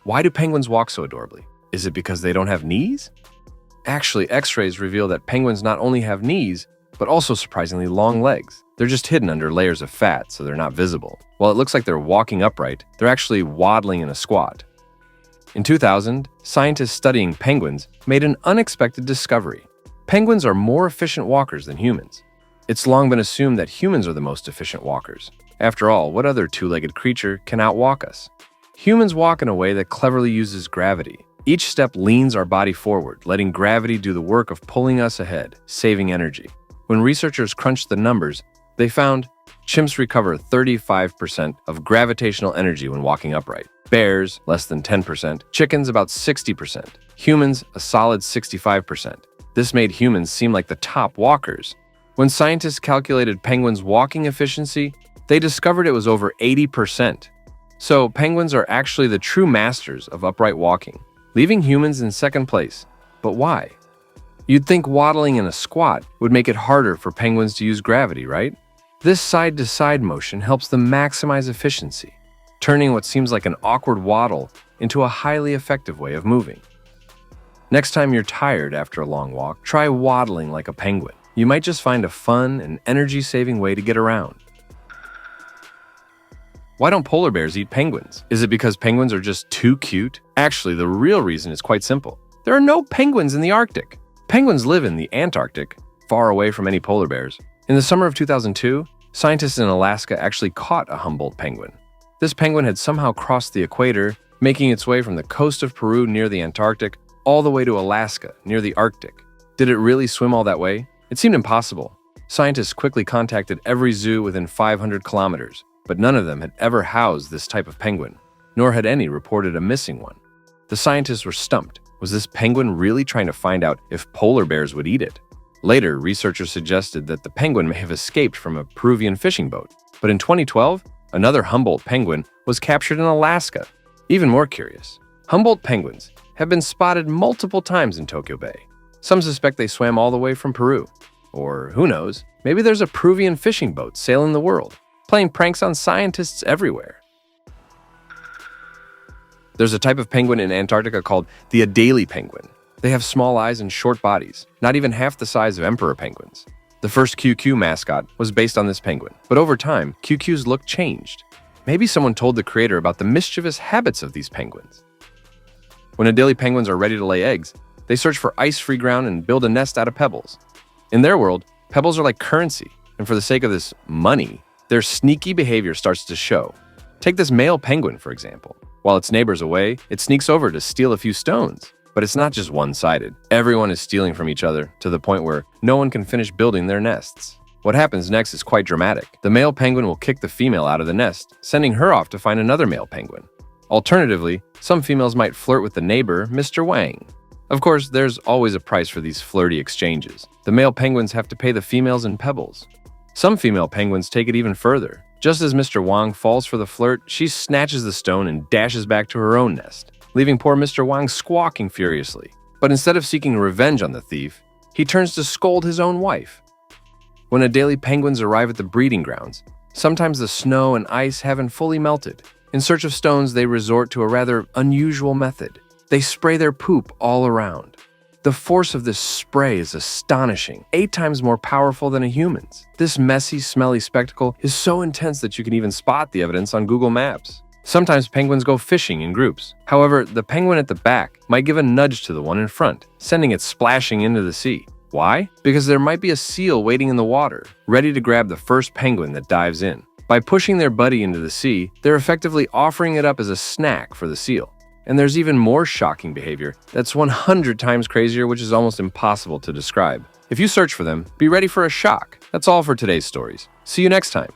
Why do penguins walk so adorably? Is it because they don't have knees? Actually, X-rays reveal that penguins not only have knees, but also surprisingly long legs. They're just hidden under layers of fat, so they're not visible. While it looks like they're walking upright, they're actually waddling in a squat. In 2000, scientists studying penguins made an unexpected discovery. Penguins are more efficient walkers than humans. It's long been assumed that humans are the most efficient walkers. After all, what other two-legged creature can outwalk us? Humans walk in a way that cleverly uses gravity. Each step leans our body forward, letting gravity do the work of pulling us ahead, saving energy. When researchers crunched the numbers, they found chimps recover 35% of gravitational energy when walking upright. Bears, less than 10%. Chickens, about 60%. Humans, a solid 65%. This made humans seem like the top walkers. When scientists calculated penguins' walking efficiency, they discovered it was over 80%. So penguins are actually the true masters of upright walking, leaving humans in second place. But why? You'd think waddling in a squat would make it harder for penguins to use gravity, right? This side-to-side motion helps them maximize efficiency, turning what seems like an awkward waddle into a highly effective way of moving. Next time you're tired after a long walk, try waddling like a penguin. You might just find a fun and energy-saving way to get around. Why don't polar bears eat penguins? Is it because penguins are just too cute? Actually, the real reason is quite simple. There are no penguins in the Arctic. Penguins live in the Antarctic, far away from any polar bears. In the summer of 2002, scientists in Alaska actually caught a Humboldt penguin. This penguin had somehow crossed the equator, making its way from the coast of Peru near the Antarctic all the way to Alaska, near the Arctic. Did it really swim all that way? It seemed impossible. Scientists quickly contacted every zoo within 500 kilometers, but none of them had ever housed this type of penguin, nor had any reported a missing one. The scientists were stumped. Was this penguin really trying to find out if polar bears would eat it? Later, researchers suggested that the penguin may have escaped from a Peruvian fishing boat. But in 2012, another Humboldt penguin was captured in Alaska. Even more curious, Humboldt penguins have been spotted multiple times in Tokyo Bay. Some suspect they swam all the way from Peru. Or who knows, maybe there's a Peruvian fishing boat sailing the world, playing pranks on scientists everywhere. There's a type of penguin in Antarctica called the Adélie penguin. They have small eyes and short bodies, not even half the size of emperor penguins. The first QQ mascot was based on this penguin, but over time, QQ's look changed. Maybe someone told the creator about the mischievous habits of these penguins. When Adélie penguins are ready to lay eggs, they search for ice-free ground and build a nest out of pebbles. In their world, pebbles are like currency, and for the sake of this money, their sneaky behavior starts to show. Take this male penguin, for example. While its neighbor's away, it sneaks over to steal a few stones. But it's not just one-sided. Everyone is stealing from each other to the point where no one can finish building their nests. What happens next is quite dramatic. The male penguin will kick the female out of the nest, sending her off to find another male penguin. Alternatively, some females might flirt with the neighbor, Mr. Wang. Of course, there's always a price for these flirty exchanges. The male penguins have to pay the females in pebbles. Some female penguins take it even further. Just as Mr. Wang falls for the flirt, she snatches the stone and dashes back to her own nest, leaving poor Mr. Wang squawking furiously. But instead of seeking revenge on the thief, he turns to scold his own wife. When Adélie penguins arrive at the breeding grounds, sometimes the snow and ice haven't fully melted. In search of stones, they resort to a rather unusual method. They spray their poop all around. The force of this spray is astonishing, 8 times more powerful than a human's. This messy, smelly spectacle is so intense that you can even spot the evidence on Google Maps. Sometimes penguins go fishing in groups. However, the penguin at the back might give a nudge to the one in front, sending it splashing into the sea. Why? Because there might be a seal waiting in the water, ready to grab the first penguin that dives in. By pushing their buddy into the sea, they're effectively offering it up as a snack for the seal. And there's even more shocking behavior that's 100 times crazier, which is almost impossible to describe. If you search for them, be ready for a shock. That's all for today's stories. See you next time.